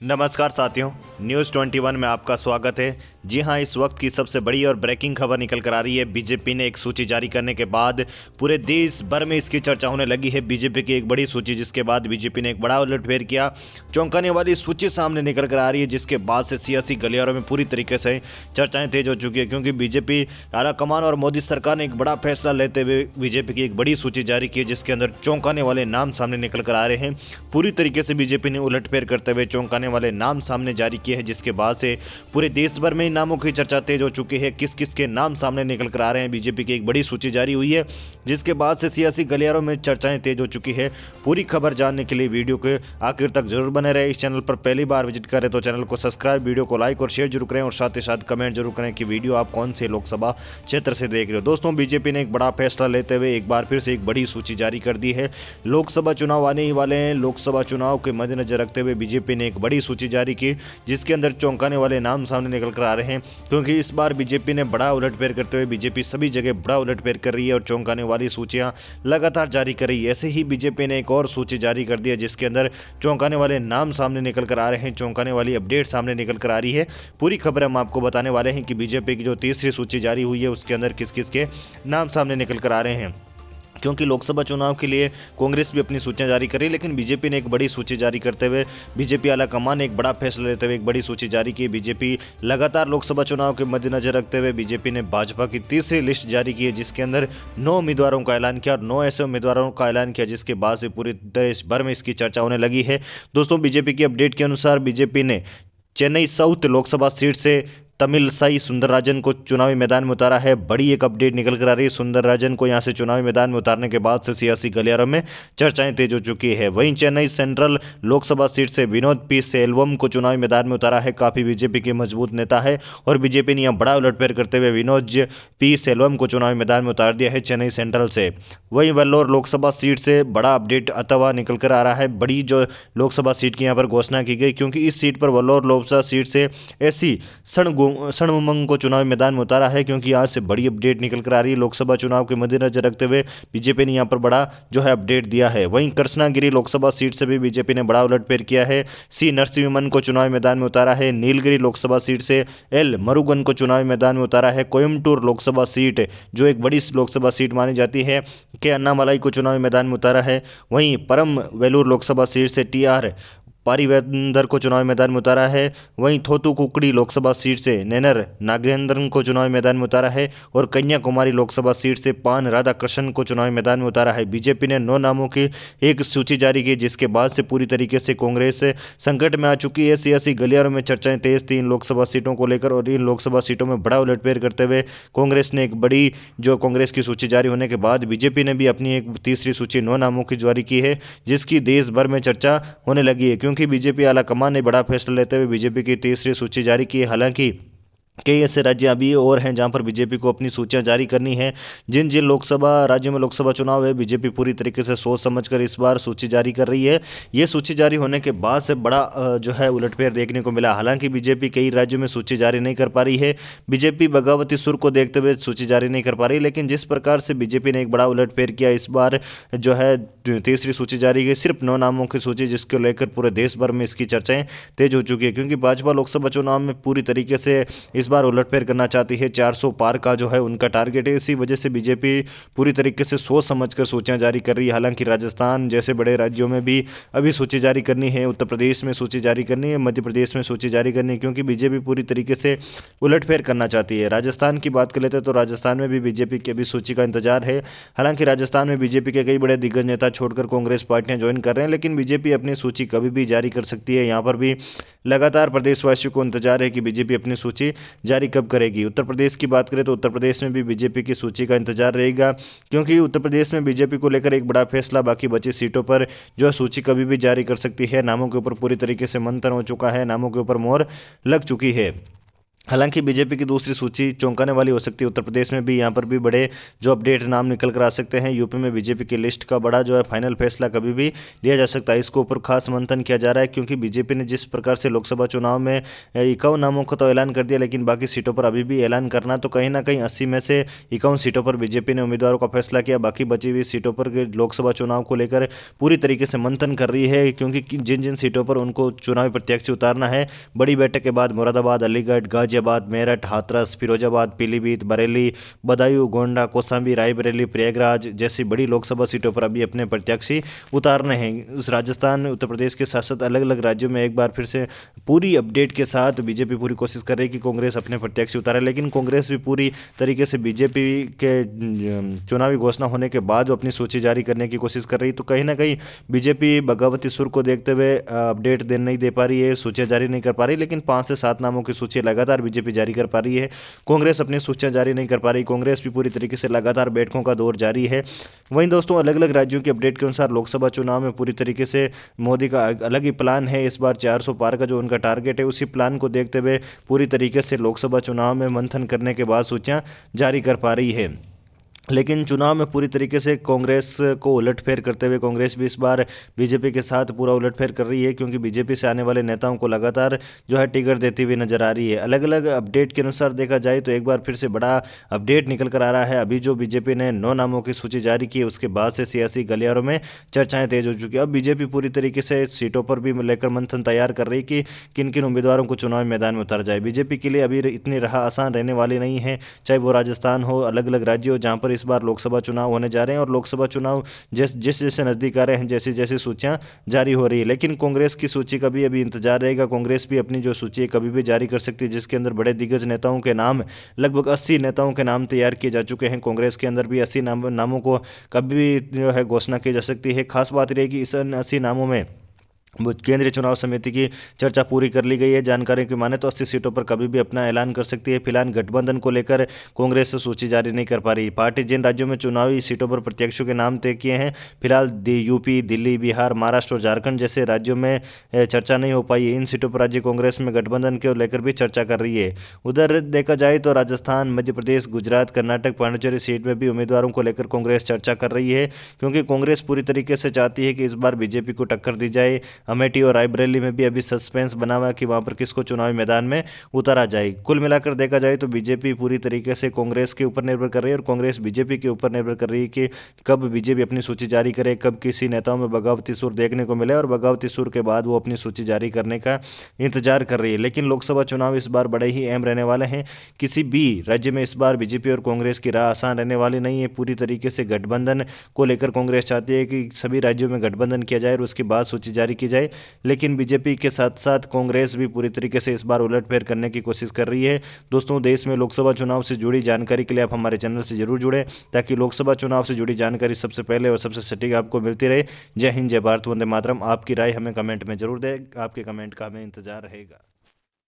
नमस्कार साथियों, न्यूज़ 21 में आपका स्वागत है। जी हां, इस वक्त की सबसे बड़ी और ब्रेकिंग खबर निकल कर आ रही है। बीजेपी ने एक सूची जारी करने के बाद पूरे देश भर में इसकी चर्चा होने लगी है। बीजेपी की एक बड़ी सूची, जिसके बाद बीजेपी ने एक बड़ा उलटफेर किया। चौंकाने वाली सूची सामने निकल कर आ रही है, जिसके बाद से सियासी गलियारों में पूरी तरीके से चर्चाएं तेज हो चुकी है, क्योंकि बीजेपी आलाकमान और मोदी सरकार ने एक बड़ा फैसला लेते हुए बीजेपी की एक बड़ी सूची जारी की है, जिसके अंदर चौंकाने वाले नाम सामने निकल कर आ रहे हैं। पूरी तरीके से बीजेपी ने उलटफेर करते हुए चौंकाने वाले नाम सामने जारी किए हैं, जिसके बाद से पूरे देश भर में नामों की चर्चा तेज हो चुकी है। किस किस के नाम सामने निकल कर आ रहे हैं, बीजेपी की एक बड़ी सूची जारी हुई है, जिसके बाद से सियासी गलियारों में चर्चाएं तेज हो चुकी है। पूरी खबर जानने के लिए वीडियो के आखिर तक जरूर बने रहे। इस चैनल पर पहली बार विजिट करें तो चैनल को सब्सक्राइब, वीडियो को लाइक और शेयर जरूर करें, और साथ ही साथ कमेंट जरूर करें कि वीडियो आप कौन से लोकसभा क्षेत्र से देख रहे हो। दोस्तों, बीजेपी ने एक बड़ा फैसला लेते हुए एक बार फिर से एक बड़ी सूची जारी कर दी है। लोकसभा चुनाव आने ही वाले हैं। लोकसभा चुनाव के मद्देनजर रखते हुए बीजेपी ने एक बड़ी सूची जारी की, जिसके अंदर चौंकाने वाले नाम सामने निकल कर आ रहे हैं, क्योंकि इस बार बीजेपी ने बड़ा उलटफेर करते हुए बीजेपी सभी जगह बड़ा उलटफेर कर रही है और चौंकाने वाली सूचियां लगातार जारी कर रही है। ऐसे ही बीजेपी ने एक और सूची जारी कर दी है, जिसके अंदर चौंकाने वाले नाम सामने निकल कर आ रहे हैं, चौंकाने वाली अपडेट सामने निकल कर आ रही है। पूरी खबर हम आपको बताने वाले हैं कि बीजेपी की जो तीसरी सूची जारी हुई है, उसके अंदर किस किस के नाम सामने निकल कर आ रहे हैं। क्योंकि लोकसभा चुनाव के लिए कांग्रेस भी अपनी सूचियां जारी कर रही है, लेकिन बीजेपी ने एक बड़ी सूची जारी करते हुए, बीजेपी आलाकमान ने एक बड़ा फैसला लेते हुए एक बड़ी सूची जारी की। बीजेपी लगातार लोकसभा चुनाव के मद्देनजर रखते हुए बीजेपी ने भाजपा की तीसरी लिस्ट जारी की है, जिसके अंदर 9 उम्मीदवारों का ऐलान किया और 9 ऐसे उम्मीदवारों का ऐलान किया, जिसके बाद से पूरे देश भर में इसकी चर्चा होने लगी है। दोस्तों, बीजेपी की अपडेट के अनुसार बीजेपी ने चेन्नई साउथ लोकसभा सीट से तमिलसाई सुंदरराजन को चुनावी मैदान में उतारा है। बड़ी एक अपडेट निकल कर आ रही है। सुंदरराजन को यहां से चुनावी मैदान में उतारने के बाद से सियासी गलियारों में चर्चाएं तेज हो चुकी है। वहीं चेन्नई सेंट्रल लोकसभा सीट से विनोद पी सेल्वम को चुनावी मैदान में उतारा है। काफी बीजेपी के मजबूत नेता है और बीजेपी ने यहां बड़ा उलटफेर करते हुए विनोद पी सेल्वम को चुनावी मैदान में उतार दिया है चेन्नई सेंट्रल से। वहीं वेल्लोर लोकसभा सीट से बड़ा अपडेट आता हुआ निकल कर आ रहा है। बड़ी जो लोकसभा सीट की यहां पर घोषणा की गई, क्योंकि इस सीट पर वेल्लोर लोकसभा सीट से ऐसी षणमुगम को चुनावी मैदान में उतारा है, क्योंकि आज से बड़ी अपडेट निकल कर आ रही है। लोकसभा चुनाव के मद्देनजर रखते हुए बीजेपी ने यहां पर बड़ा जो है अपडेट दिया है। वहीं कृष्णागिरी लोकसभा सीट से भी बीजेपी ने बड़ा उलटफेर किया है। सी नरसिम्हन को चुनावी मैदान में उतारा है। नीलगिरी लोकसभा सीट से एल मुरुगन को चुनावी मैदान में उतारा है। कोयम्बटूर लोकसभा सीट, जो एक बड़ी लोकसभा सीट मानी जाती है, के अन्नामलाई को चुनावी मैदान में उतारा है। वहीं परम वेलूर लोकसभा सीट से टी.आर. पारीवेंदर को चुनावी मैदान में उतारा है। वहीं थोथुकुकड़ी लोकसभा सीट से नैनर नागेंद्रन को चुनावी मैदान में उतारा है और कन्याकुमारी लोकसभा सीट से पान राधाकृष्णन को चुनावी मैदान में उतारा है। बीजेपी ने 9 नामों की एक सूची जारी की, जिसके बाद से पूरी तरीके से कांग्रेस संकट में आ चुकी है। सियासी गलियारों में चर्चाएं तेज थी इन लोकसभा सीटों को लेकर, और इन लोकसभा सीटों में बड़ा उलटफेर करते हुए कांग्रेस ने एक बड़ी जो कांग्रेस की सूची जारी होने के बाद बीजेपी ने भी अपनी एक तीसरी सूची 9 नामों की जारी की है, जिसकी देश भर में चर्चा होने लगी है। क्योंकि बीजेपी आलाकमान ने बड़ा फैसला लेते हुए बीजेपी की तीसरी सूची जारी की है। हालांकि कई ऐसे राज्य अभी और हैं जहां पर बीजेपी को अपनी सूचियां जारी करनी है। जिन जिन लोकसभा राज्यों में लोकसभा चुनाव है, बीजेपी पूरी तरीके से सोच समझकर इस बार सूची जारी कर रही है। ये सूची जारी होने के बाद से बड़ा जो है उलटफेर देखने को मिला। हालांकि बीजेपी कई राज्यों में सूची जारी नहीं कर पा रही है। बीजेपी बगावती सुर को देखते हुए सूची जारी नहीं कर पा रही, लेकिन जिस प्रकार से बीजेपी ने एक बड़ा उलटफेर किया, इस बार जो है तीसरी सूची जारी की, सिर्फ 9 नामों की सूची, जिसको लेकर पूरे देश भर में इसकी चर्चाएं तेज हो चुकी है। क्योंकि भाजपा लोकसभा चुनाव में पूरी तरीके से इस बार उलटफेर करना चाहती है। 400 पार का जो है उनका टारगेट है। इसी वजह से बीजेपी पूरी तरीके से सोच समझकर सूचियां जारी कर रही है। हालांकि राजस्थान जैसे बड़े राज्यों में भी अभी सूची जारी करनी है, उत्तर प्रदेश में सूची जारी करनी है, मध्य प्रदेश में सूची जारी करनी है, क्योंकि बीजेपी पूरी तरीके से उलटफेर करना चाहती है। राजस्थान की बात कर लेते हैं तो राजस्थान में भी बीजेपी की अभी सूची का इंतजार है। हालांकि राजस्थान में बीजेपी के कई बड़े दिग्गज नेता छोड़कर कांग्रेस पार्टियां ज्वाइन कर रहे हैं, लेकिन बीजेपी अपनी सूची कभी भी जारी कर सकती है। यहाँ पर भी लगातार प्रदेशवासियों को इंतजार है कि बीजेपी अपनी सूची जारी कब करेगी। उत्तर प्रदेश की बात करें तो उत्तर प्रदेश में भी बीजेपी की सूची का इंतजार रहेगा, क्योंकि उत्तर प्रदेश में बीजेपी को लेकर एक बड़ा फैसला, बाकी बची सीटों पर जो सूची कभी भी जारी कर सकती है। नामों के ऊपर पूरी तरीके से मंथन हो चुका है, नामों के ऊपर मोहर लग चुकी है। हालांकि बीजेपी की दूसरी सूची चौंकाने वाली हो सकती है। उत्तर प्रदेश में भी यहाँ पर भी बड़े जो अपडेट नाम निकल कर आ सकते हैं। यूपी में बीजेपी की लिस्ट का बड़ा जो है फाइनल फैसला कभी भी लिया जा सकता है। इसके ऊपर खास मंथन किया जा रहा है, क्योंकि बीजेपी ने जिस प्रकार से लोकसभा चुनाव में 51 नामों का तो ऐलान कर दिया, लेकिन बाकी सीटों पर अभी भी ऐलान करना, तो कहीं ना कहीं 80 में से 51 सीटों पर बीजेपी ने उम्मीदवारों का फैसला किया। बाकी बची हुई सीटों पर लोकसभा चुनाव को लेकर पूरी तरीके से मंथन कर रही है, क्योंकि जिन जिन सीटों पर उनको चुनावी प्रत्याशी उतारना है, बड़ी बैठक के बाद मुरादाबाद, अलीगढ़, गाजियाबाद, मेरठ, हाथरस, फिरोजाबाद, पीलीभीत, बरेली, बदायूं, गोंडा, कौशाम्बी, रायबरेली, प्रयागराज जैसी बड़ी लोकसभा सीटों पर अभी अपने प्रत्याशी उतारने हैं। उस राजस्थान, उत्तर प्रदेश के साथ साथ अलग अलग राज्यों में एक बार फिर से पूरी अपडेट के साथ बीजेपी पूरी कोशिश कर रही है कि कांग्रेस अपने प्रत्याशी उतारे, लेकिन कांग्रेस भी पूरी तरीके से बीजेपी के चुनावी घोषणा होने के बाद अपनी सूची जारी करने की कोशिश कर रही है। तो कहीं ना कहीं बीजेपी बगावती सुर को देखते हुए अपडेट नहीं दे पा रही है, सूचियां जारी नहीं कर पा रही, लेकिन 5 से 7 नामों की सूची लगातार बीजेपी जारी कर पा रही है। कांग्रेस अपनी सूचियां जारी नहीं कर पा रही। कांग्रेस भी पूरी तरीके से लगातार बैठकों का दौर जारी है। वहीं दोस्तों, अलग अलग राज्यों की अपडेट के अनुसार लोकसभा चुनाव में पूरी तरीके से मोदी का अलग ही प्लान है। इस बार 400 पार का जो उनका टारगेट है, उसी प्लान को देखते हुए पूरी तरीके से लोकसभा चुनाव में मंथन करने के बाद सूचियां जारी कर पा रही है। लेकिन चुनाव में पूरी तरीके से कांग्रेस को उलटफेर करते हुए कांग्रेस भी इस बार बीजेपी के साथ पूरा उलटफेर कर रही है, क्योंकि बीजेपी से आने वाले नेताओं को लगातार जो है टिकट देती हुई नजर आ रही है। अलग अलग अपडेट के अनुसार देखा जाए तो एक बार फिर से बड़ा अपडेट निकल कर आ रहा है। अभी जो बीजेपी ने 9 नामों की सूची जारी की है, उसके बाद से सियासी गलियारों में चर्चाएं तेज हो चुकी है। अब बीजेपी पूरी तरीके से सीटों पर भी लेकर मंथन तैयार कर रही कि किन किन उम्मीदवारों को चुनावी मैदान में उतारा जाए। बीजेपी के लिए अभी इतनी राह आसान रहने वाली नहीं है, चाहे वो राजस्थान हो, अलग अलग राज्य हो, जहां पर इस बार लोकसभा चुनाव होने जा रहे हैं। और लोकसभा चुनाव जिस जैसे नजदीक आ रहे हैं, जैसी जैसी सूचियां जारी हो रही है, लेकिन कांग्रेस की सूची का भी अभी इंतजार रहेगा। कांग्रेस भी अपनी जो सूची है कभी भी जारी कर सकती है, जिसके अंदर बड़े दिग्गज नेताओं के नाम, लगभग 80 नेताओं के नाम तैयार किए जा चुके हैं। कांग्रेस के अंदर भी 80 नामों को कभी भी जो है घोषणा की जा सकती है। खास बात रहेगी इस 80 नामों में केंद्रीय चुनाव समिति की चर्चा पूरी कर ली गई है। जानकारी की माने तो 80 सीटों पर कभी भी अपना ऐलान कर सकती है। फिलहाल गठबंधन को लेकर कांग्रेस सूची जारी नहीं कर पा रही। पार्टी जिन राज्यों में चुनावी सीटों पर प्रत्याशियों के नाम तय किए हैं, फिलहाल यूपी, दिल्ली, बिहार, महाराष्ट्र और झारखंड जैसे राज्यों में चर्चा नहीं हो पाई है। इन सीटों पर राज्य कांग्रेस में गठबंधन को लेकर भी चर्चा कर रही है। उधर देखा जाए तो राजस्थान, मध्य प्रदेश, गुजरात, कर्नाटक, पांडिचेरी सीट में भी उम्मीदवारों को लेकर कांग्रेस चर्चा कर रही है, क्योंकि कांग्रेस पूरी तरीके से चाहती है कि इस बार बीजेपी को टक्कर दी जाए। अमेठी और रायबरेली में भी अभी सस्पेंस बना हुआ है कि वहां पर किसको चुनावी मैदान में उतारा जाए। कुल मिलाकर देखा जाए तो बीजेपी पूरी तरीके से कांग्रेस के ऊपर निर्भर कर रही है, और कांग्रेस बीजेपी के ऊपर निर्भर कर रही है कि कब बीजेपी अपनी सूची जारी करे, कब किसी नेताओं में बगावती सुर देखने को मिले, और बगावती सुर के बाद वो अपनी सूची जारी करने का इंतजार कर रही है। लेकिन लोकसभा चुनाव इस बार बड़े ही अहम रहने वाले हैं। किसी भी राज्य में इस बार बीजेपी और कांग्रेस की राह आसान रहने वाली नहीं है। पूरी तरीके से गठबंधन को लेकर कांग्रेस चाहती है कि सभी राज्यों में गठबंधन किया जाए और उसके बाद सूची जारी की जाए। लेकिन बीजेपी के साथ साथ कांग्रेस भी पूरी तरीके से इस बार उलटफेर करने की कोशिश कर रही है। दोस्तों, देश में लोकसभा चुनाव से जुड़ी जानकारी के लिए आप हमारे चैनल से जरूर जुड़े, ताकि लोकसभा चुनाव से जुड़ी जानकारी सबसे पहले और सबसे सटीक आपको मिलती रहे। जय हिंद, जय भारत, वंदे मातरम। आपकी राय हमें कमेंट में जरूर दें। आपके कमेंट का हमें इंतजार रहेगा।